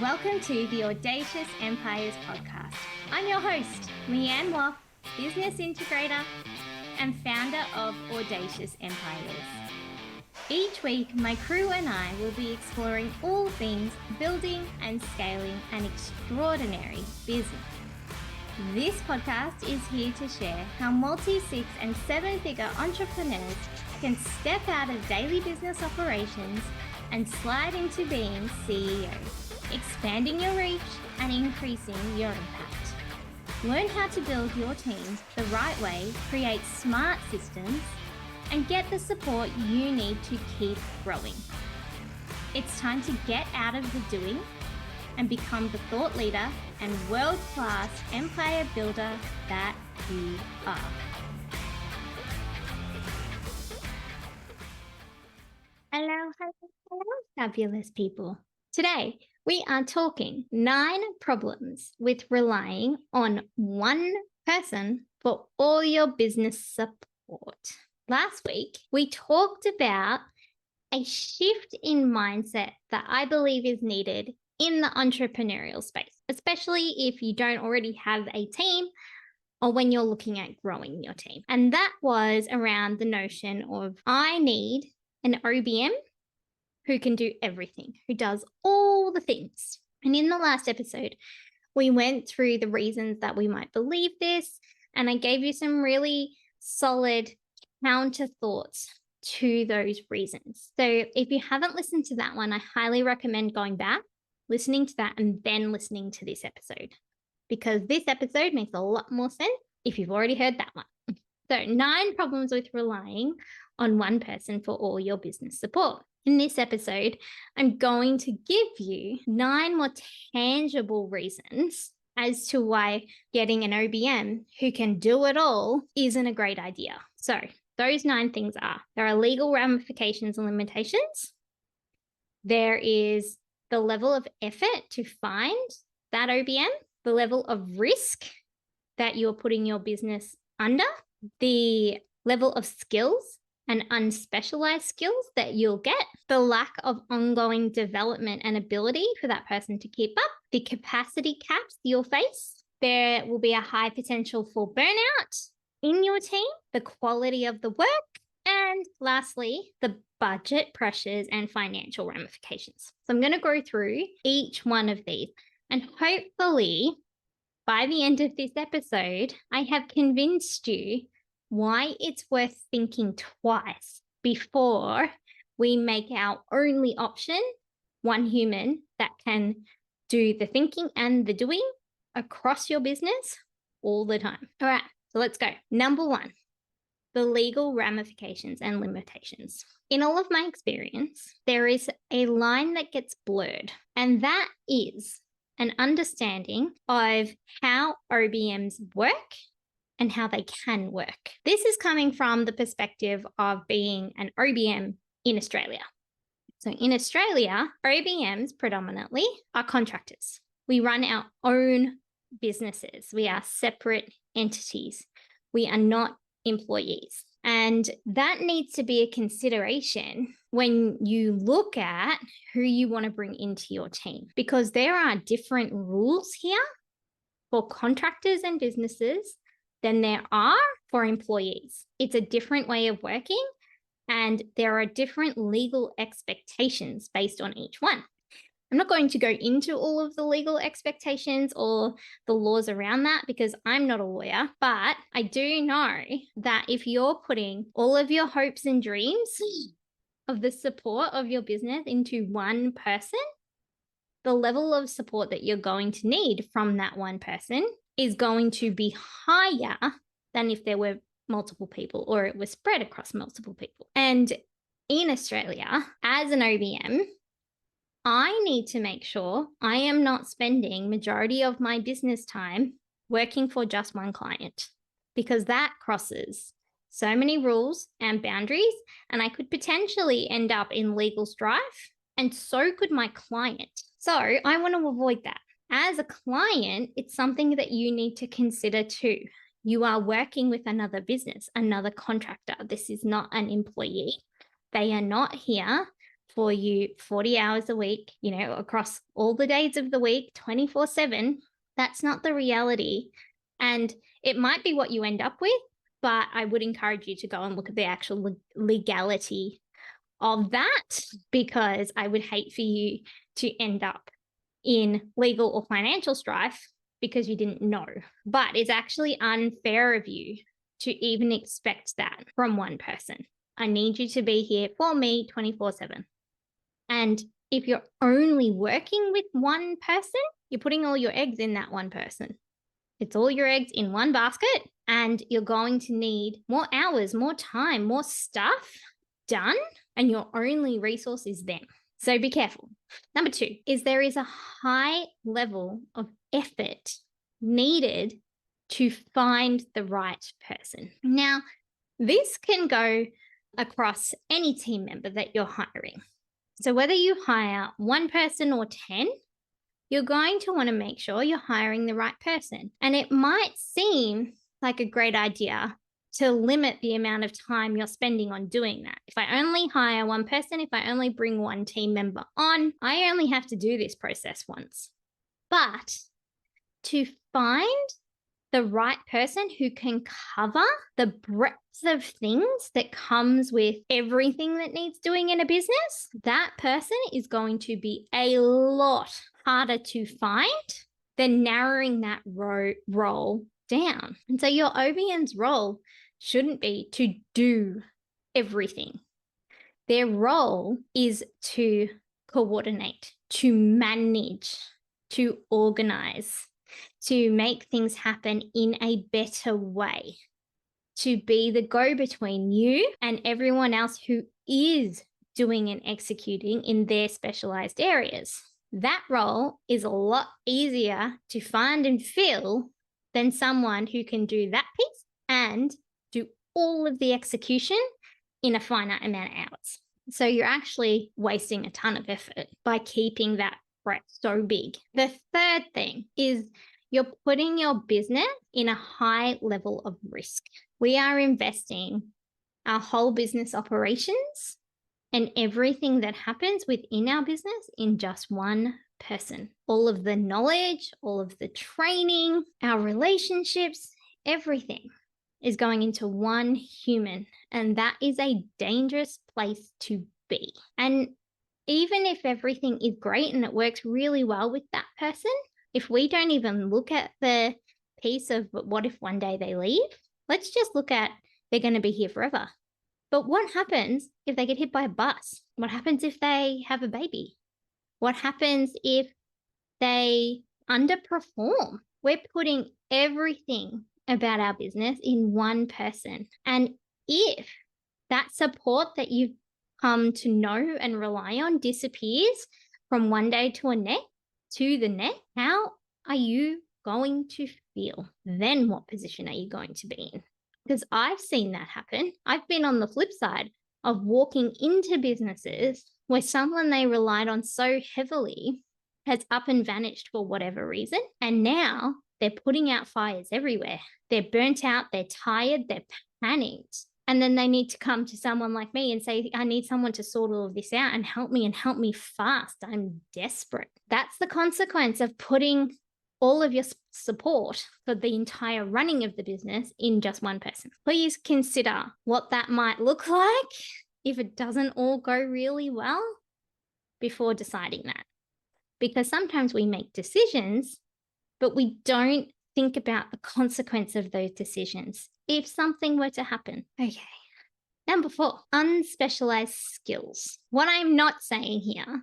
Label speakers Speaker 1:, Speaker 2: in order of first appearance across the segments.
Speaker 1: Welcome to the Audacious Empires podcast. I'm your host, Leanne Woff, business integrator and founder of Audacious Empires. Each week, my crew and I will be exploring all things building and scaling an extraordinary business. This podcast is here to share how multi-6 and 7-figure entrepreneurs can step out of daily business operations and slide into being CEOs, expanding your reach and increasing your impact. Learn how to build your team the right way, create smart systems, and get the support you need to keep growing. It's time to get out of the doing and become the thought leader and world-class empire builder that you are. Hello, fabulous people. Today, we are talking 9 problems with relying on one person for all your business support. Last week, we talked about a shift in mindset that I believe is needed in the entrepreneurial space, especially if you don't already have a team or when you're looking at growing your team. And that was around the notion of I need an OBM who can do everything, who does all the things. And in the last episode, we went through the reasons that we might believe this, and I gave you some really solid counter thoughts to those reasons. So if you haven't listened to that one, I highly recommend going back, listening to that, and then listening to this episode, because this episode makes a lot more sense if you've already heard that one. So 9 problems with relying on one person for all your business support. In this episode, I'm going to give you 9 more tangible reasons as to why getting an OBM who can do it all isn't a great idea. So those 9 things are: there are legal ramifications and limitations. There is the level of effort to find that OBM, the level of risk that you're putting your business under, the level of skills and unspecialized skills that you'll get, the lack of ongoing development and ability for that person to keep up, the capacity caps you'll face. There will be a high potential for burnout in your team, the quality of the work, and lastly, the budget pressures and financial ramifications. So I'm going to go through each one of these, and hopefully by the end of this episode, I have convinced you why it's worth thinking twice before we make our only option one human that can do the thinking and the doing across your business all the time. All right, so let's go. Number 1, the legal ramifications and limitations. In all of my experience, there is a line that gets blurred, and that is an understanding of how OBMs work and how they can work. This is coming from the perspective of being an OBM in Australia. So in Australia, OBMs predominantly are contractors. We run our own businesses. We are separate entities. We are not employees. And that needs to be a consideration when you look at who you want to bring into your team, because there are different rules here for contractors and businesses than there are for employees. It's a different way of working, and there are different legal expectations based on each one. I'm not going to go into all of the legal expectations or the laws around that because I'm not a lawyer, but I do know that if you're putting all of your hopes and dreams of the support of your business into one person, the level of support that you're going to need from that one person is going to be higher than if there were multiple people or it was spread across multiple people. And in Australia, as an OBM, I need to make sure I am not spending majority of my business time working for just one client, because that crosses so many rules and boundaries, and I could potentially end up in legal strife, and so could my client. So I want to avoid that. As a client, it's something that you need to consider too. You are working with another business, another contractor. This is not an employee. They are not here for you 40 hours a week, across all the days of the week, 24/7. That's not the reality. And it might be what you end up with, but I would encourage you to go and look at the actual legality of that, because I would hate for you to end up in legal or financial strife because you didn't know. But it's actually unfair of you to even expect that from one person. I need you to be here for me 24/7. And if you're only working with one person, you're putting all your eggs in that one person. It's all your eggs in one basket, and you're going to need more hours, more time, more stuff done, and your only resource is them. So be careful. Number 2 is there is a high level of effort needed to find the right person. Now, this can go across any team member that you're hiring. So whether you hire one person or 10, you're going to want to make sure you're hiring the right person. And it might seem like a great idea to limit the amount of time you're spending on doing that. If I only hire one person, if I only bring one team member on, I only have to do this process once. But to find the right person who can cover the breadth of things that comes with everything that needs doing in a business, that person is going to be a lot harder to find than narrowing that role down. And so your OBM's role shouldn't be to do everything. Their role is to coordinate, to manage, to organize, to make things happen in a better way, to be the go-between you and everyone else who is doing and executing in their specialized areas. That role is a lot easier to find and fill than someone who can do that piece and do all of the execution in a finite amount of hours. So you're actually wasting a ton of effort by keeping that breadth so big. The third thing is you're putting your business in a high level of risk. We are investing our whole business operations and everything that happens within our business in just one person. All of the knowledge, all of the training, our relationships, everything is going into one human. And that is a dangerous place to be. And even if everything is great and it works really well with that person, if we don't even look at the piece of what if one day they leave, let's just look at they're going to be here forever. But what happens if they get hit by a bus? What happens if they have a baby? What happens if they underperform? We're putting everything about our business in one person. And if that support that you've come to know and rely on disappears from one day to the next, how are you going to feel? Then what position are you going to be in? Because I've seen that happen. I've been on the flip side of walking into businesses where someone they relied on so heavily has up and vanished for whatever reason. And now they're putting out fires everywhere. They're burnt out, they're tired, they're panicked. And then they need to come to someone like me and say, I need someone to sort all of this out and help me fast. I'm desperate. That's the consequence of putting all of your support for the entire running of the business in just one person. Please consider what that might look like if it doesn't all go really well before deciding that. Because sometimes we make decisions, but we don't think about the consequence of those decisions if something were to happen. Okay. Number 4, unspecialized skills. What I'm not saying here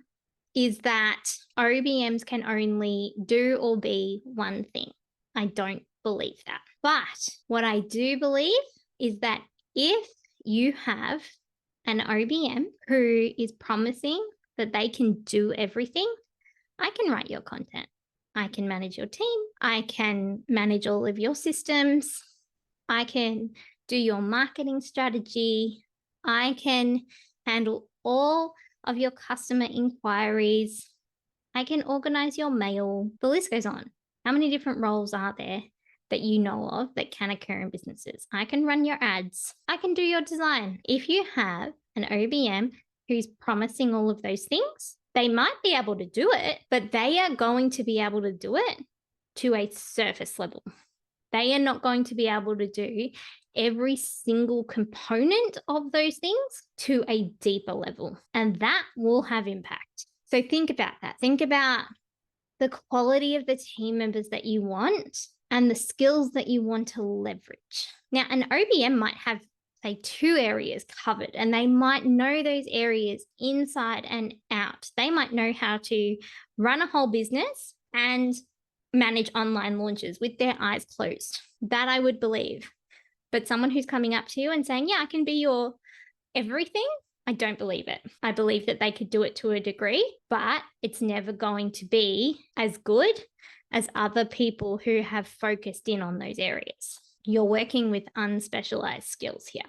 Speaker 1: is that OBMs can only do or be one thing. I don't believe that. But what I do believe is that if you have an OBM who is promising that they can do everything, I can write your content. I can manage your team. I can manage all of your systems. I can do your marketing strategy. I can handle all of your customer inquiries. I can organize your mail. The list goes on. How many different roles are there that you know of that can occur in businesses? I can run your ads. I can do your design. If you have an OBM who's promising all of those things. They might be able to do it, but they are going to be able to do it to a surface level. They are not going to be able to do every single component of those things to a deeper level. And that will have impact. So think about that. Think about the quality of the team members that you want and the skills that you want to leverage. Now, an OBM might have, say, 2 areas covered, and they might know those areas inside and out. They might know how to run a whole business and manage online launches with their eyes closed. That I would believe. But someone who's coming up to you and saying, yeah, I can be your everything, I don't believe it. I believe that they could do it to a degree, but it's never going to be as good as other people who have focused in on those areas. You're working with unspecialized skills here.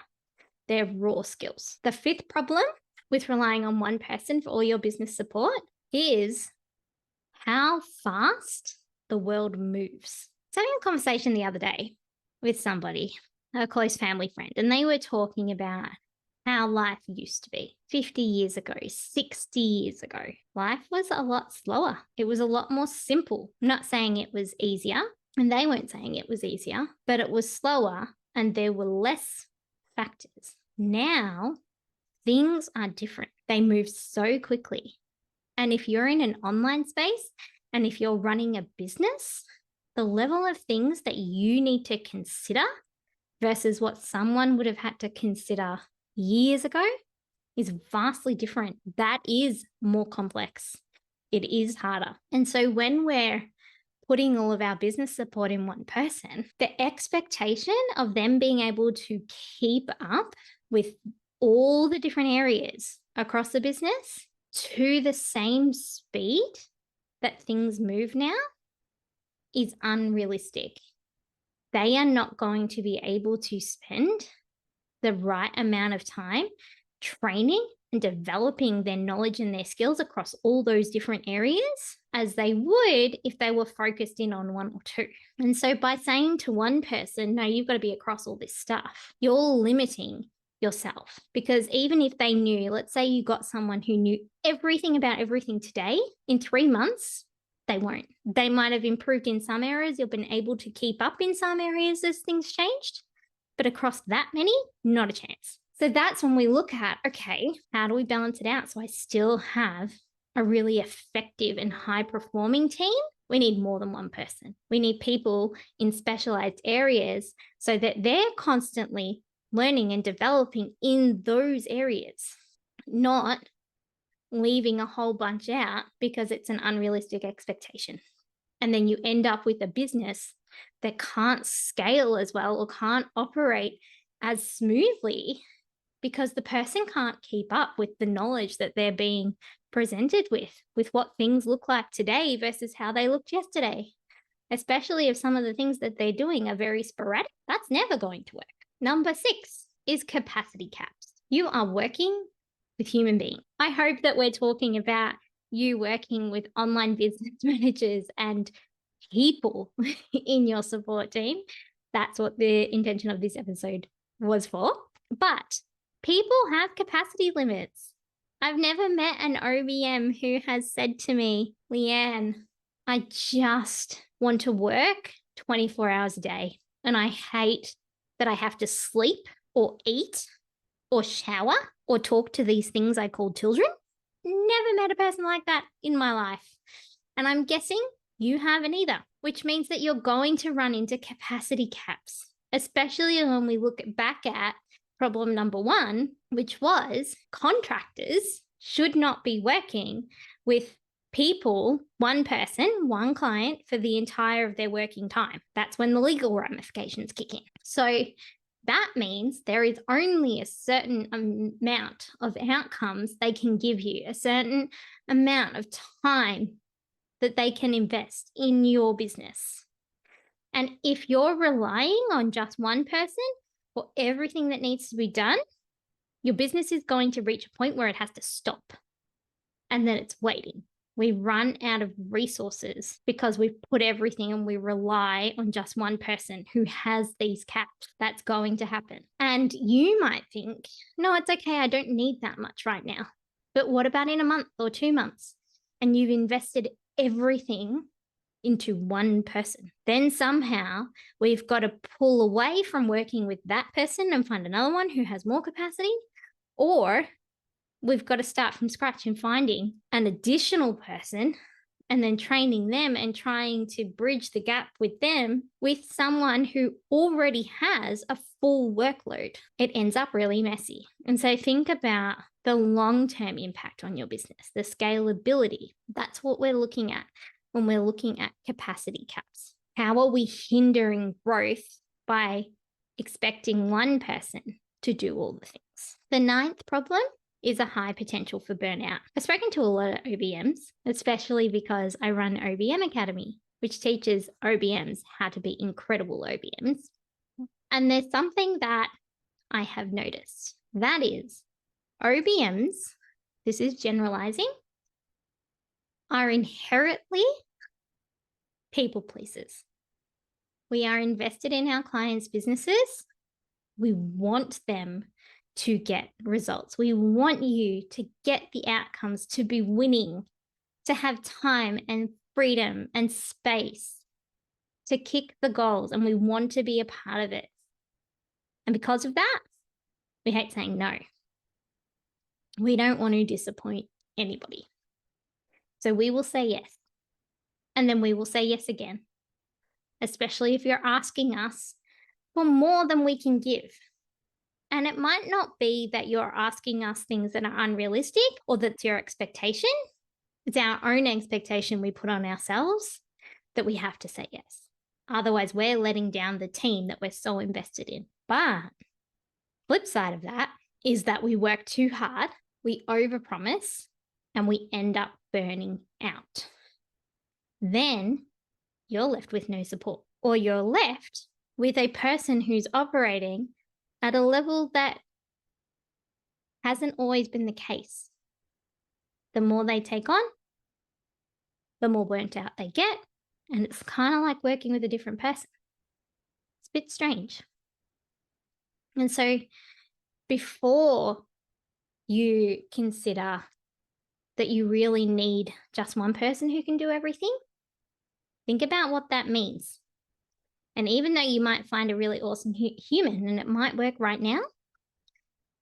Speaker 1: They're raw skills. The 5th problem with relying on one person for all your business support is how fast the world moves. I was having a conversation the other day with somebody, a close family friend, and they were talking about how life used to be 50 years ago, 60 years ago. Life was a lot slower. It was a lot more simple. I'm not saying it was easier, and they weren't saying it was easier, but it was slower and there were less factors. Now, things are different. They move so quickly. And if you're in an online space and if you're running a business, the level of things that you need to consider versus what someone would have had to consider years ago is vastly different. That is more complex. It is harder. And so when we're putting all of our business support in one person, the expectation of them being able to keep up with all the different areas across the business to the same speed that things move now is unrealistic. They are not going to be able to spend the right amount of time training and developing their knowledge and their skills across all those different areas as they would if they were focused in on 1 or 2. And so by saying to one person, no, you've got to be across all this stuff, you're limiting yourself. Because even if they knew, let's say you got someone who knew everything about everything today, in 3 months, they won't. They might have improved in some areas. You've been able to keep up in some areas as things changed. But across that many, not a chance. So that's when we look at, okay, how do we balance it out so I still have a really effective and high-performing team? We need more than one person. We need people in specialized areas so that they're constantly learning and developing in those areas, not leaving a whole bunch out because it's an unrealistic expectation. And then you end up with a business that can't scale as well or can't operate as smoothly because the person can't keep up with the knowledge that they're being presented with what things look like today versus how they looked yesterday. Especially if some of the things that they're doing are very sporadic, that's never going to work. Number 6 is capacity caps. You are working with human beings. I hope that we're talking about you working with online business managers and people in your support team. That's what the intention of this episode was for. But people have capacity limits. I've never met an OBM who has said to me, Leanne, I just want to work 24 hours a day. And I hate that I have to sleep or eat or shower or talk to these things I call children. Never met a person like that in my life. And I'm guessing you haven't either, which means that you're going to run into capacity caps, especially when we look back at problem number 1, which was contractors should not be working with people, one person, one client for the entire of their working time. That's when the legal ramifications kick in. So that means there is only a certain amount of outcomes they can give you, a certain amount of time that they can invest in your business. And if you're relying on just one person for everything that needs to be done, your business is going to reach a point where it has to stop. And then it's waiting. We run out of resources because we've put everything and we rely on just one person who has these caps. That's going to happen. And you might think, no, it's okay. I don't need that much right now. But what about in a month or 2 months and you've invested everything into one person? Then somehow we've got to pull away from working with that person and find another one who has more capacity, or we've got to start from scratch and finding an additional person and then training them and trying to bridge the gap with them with someone who already has a full workload. It ends up really messy. And so think about the long-term impact on your business, the scalability. That's what we're looking at when we're looking at capacity caps. How are we hindering growth by expecting one person to do all the things? The 9th problem is a high potential for burnout. I've spoken to a lot of OBMs, especially because I run OBM Academy, which teaches OBMs how to be incredible OBMs. And there's something that I have noticed. That is, OBMs, this is generalizing, are inherently people pleasers. We are invested in our clients' businesses. We want them to get results. We want you to get the outcomes, to be winning, to have time and freedom and space to kick the goals, and we want to be a part of it. And because of that, we hate saying no. We don't want to disappoint anybody. So we will say yes. And then we will say yes again, especially if you're asking us for more than we can give. And it might not be that you're asking us things that are unrealistic or that's your expectation. It's our own expectation we put on ourselves that we have to say yes. Otherwise, we're letting down the team that we're so invested in. But flip side of that is that we work too hard, we overpromise, and we end up burning out. Then you're left with no support, or you're left with a person who's operating at a level that hasn't always been the case. The more they take on, the more burnt out they get. And it's kind of like working with a different person. It's a bit strange. And so before you consider that you really need just one person who can do everything, think about what that means. And even though you might find a really awesome human and it might work right now,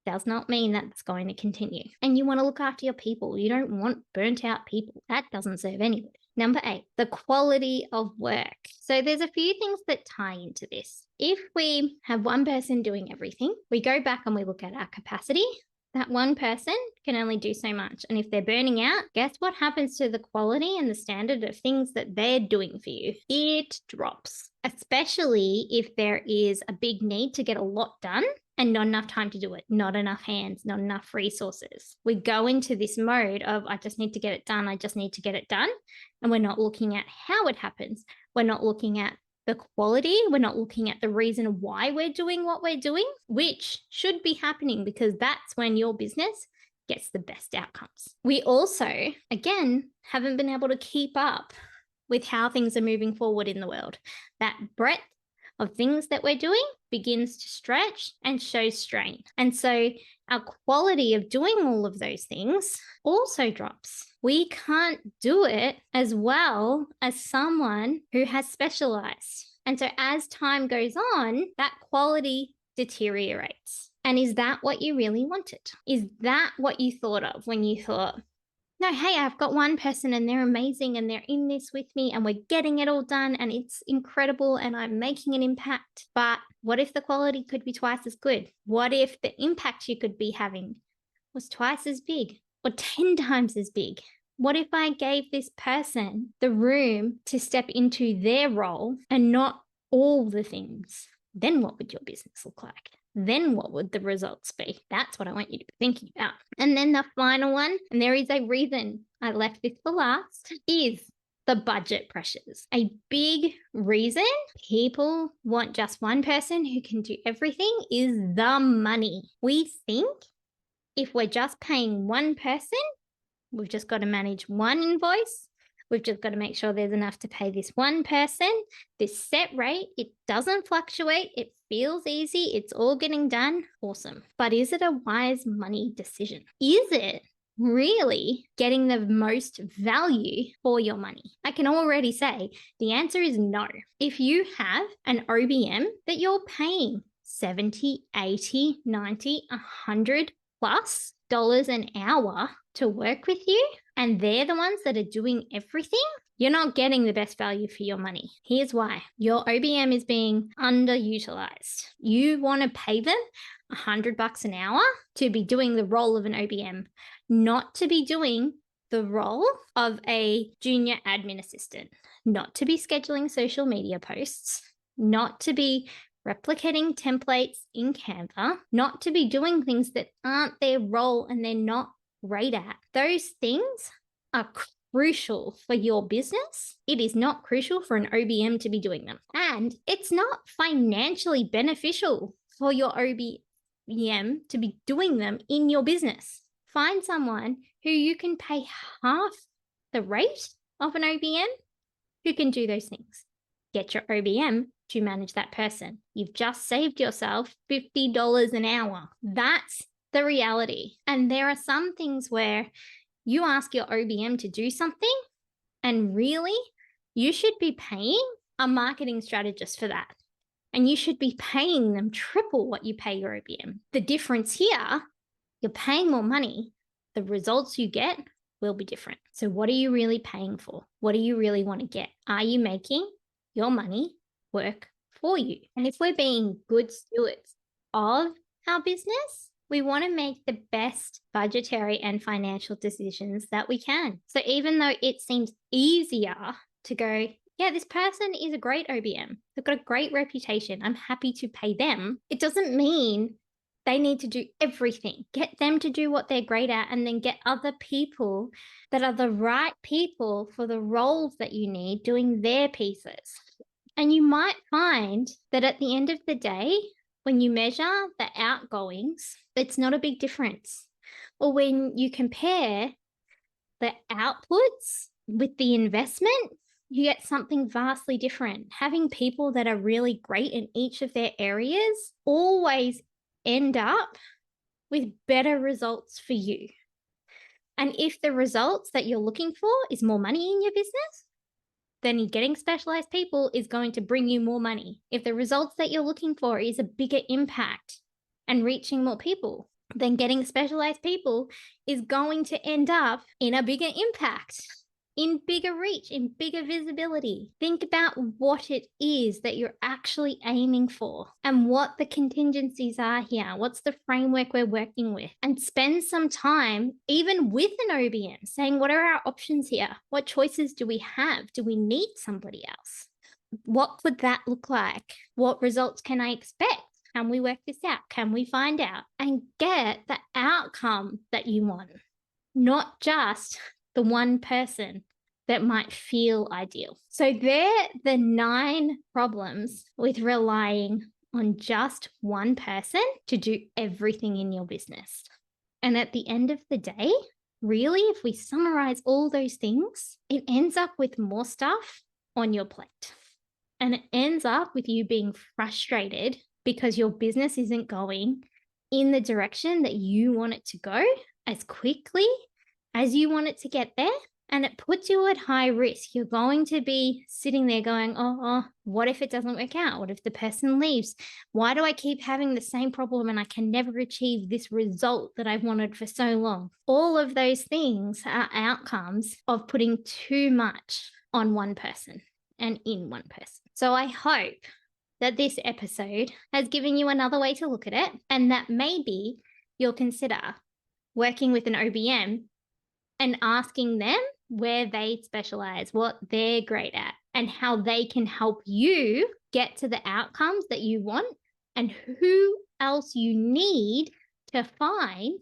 Speaker 1: does not mean that it's going to continue. And you want to look after your people. You don't want burnt out people. That doesn't serve anybody. Number 8, the quality of work. So there's a few things that tie into this. If we have one person doing everything, we go back and we look at our capacity. That one person can only do so much. And if they're burning out, guess what happens to the quality and the standard of things that they're doing for you? It drops, especially if there is a big need to get a lot done and not enough time to do it, not enough hands, not enough resources. We go into this mode of, I just need to get it done. I just need to get it done. And we're not looking at how it happens. We're not looking at the quality. We're not looking at the reason why we're doing what we're doing, which should be happening because that's when your business gets the best outcomes. We also, again, haven't been able to keep up with how things are moving forward in the world. That breadth of things that we're doing begins to stretch and show strain. And so our quality of doing all of those things also drops. We can't do it as well as someone who has specialized. And so as time goes on, that quality deteriorates. And is that what you really wanted? Is that what you thought of when you thought, no, hey, I've got one person and they're amazing and they're in this with me and we're getting it all done and it's incredible and I'm making an impact. But what if the quality could be twice as good? What if the impact you could be having was twice as big or 10 times as big? What if I gave this person the room to step into their role and not all the things? Then what would your business look like? Then what would the results be? That's what I want you to be thinking about. And then the final one, and there is a reason I left this for last, is the budget pressures. A big reason people want just one person who can do everything is the money. We think if we're just paying one person, we've just got to manage one invoice. We've just got to make sure there's enough to pay this one person, this set rate. It doesn't fluctuate. It feels easy. It's all getting done. Awesome. But is it a wise money decision? Is it really getting the most value for your money? I can already say the answer is no. If you have an OBM that you're paying 70, 80, 90, 100 plus dollars an hour to work with you, and they're the ones that are doing everything, you're not getting the best value for your money. Here's why. Your OBM is being underutilized. You want to pay them $100 an hour to be doing the role of an OBM, not to be doing the role of a junior admin assistant, not to be scheduling social media posts, not to be replicating templates in Canva, not to be doing things that aren't their role and they're not great at. Those things are crucial for your business. It is not crucial for an OBM to be doing them. And it's not financially beneficial for your OBM to be doing them in your business. Find someone who you can pay half the rate of an OBM who can do those things. Get your OBM to manage that person. You've just saved yourself $50 an hour. That's the reality. And there are some things where you ask your OBM to do something, and really, you should be paying a marketing strategist for that. And you should be paying them triple what you pay your OBM. The difference here, you're paying more money. The results you get will be different. So what are you really paying for? What do you really want to get? Are you making your money work for you? And if we're being good stewards of our business, we want to make the best budgetary and financial decisions that we can. So even though it seems easier to go, yeah, this person is a great OBM, they've got a great reputation, I'm happy to pay them, it doesn't mean they need to do everything. Get them to do what they're great at, and then get other people that are the right people for the roles that you need doing their pieces. And you might find that at the end of the day, when you measure the outgoings, it's not a big difference. Or when you compare the outputs with the investment, you get something vastly different. Having people that are really great in each of their areas always end up with better results for you. And if the results that you're looking for is more money in your business, then getting specialized people is going to bring you more money. If the results that you're looking for is a bigger impact and reaching more people, then getting specialized people is going to end up in a bigger impact, in bigger reach, in bigger visibility. Think about what it is that you're actually aiming for and what the contingencies are here. What's the framework we're working with? And spend some time, even with an OBM, saying, what are our options here? What choices do we have? Do we need somebody else? What could that look like? What results can I expect? Can we work this out? Can we find out? And get the outcome that you want, not just the one person that might feel ideal. So they're the 9 problems with relying on just one person to do everything in your business. And at the end of the day, really, if we summarize all those things, it ends up with more stuff on your plate. And it ends up with you being frustrated because your business isn't going in the direction that you want it to go as quickly as you want it to get there. And it puts you at high risk. You're going to be sitting there going, what if it doesn't work out? What if the person leaves? Why do I keep having the same problem and I can never achieve this result that I've wanted for so long? All of those things are outcomes of putting too much on one person and in one person. So I hope that this episode has given you another way to look at it, and that maybe you'll consider working with an OBM and asking them where they specialize, what they're great at, and how they can help you get to the outcomes that you want, and who else you need to find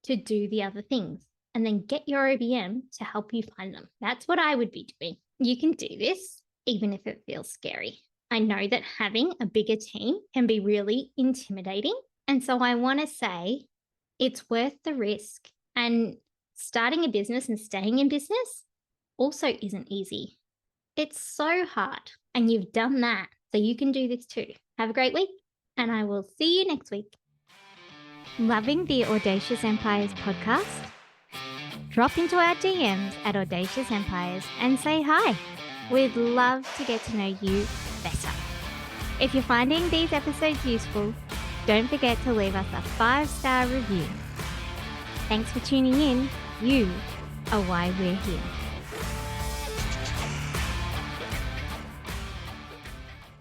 Speaker 1: to do the other things. And then get your OBM to help you find them. That's what I would be doing. You can do this even if it feels scary. I know that having a bigger team can be really intimidating. And so I want to say it's worth the risk. And starting a business and staying in business also isn't easy. It's so hard. And you've done that. So you can do this too. Have a great week. And I will see you next week. Loving the Audacious Empires podcast? drop into our DMs at Audacious Empires and say hi. We'd love to get to know you better. If you're finding these episodes useful, don't forget to leave us a 5-star review. Thanks for tuning in. You are why we're here.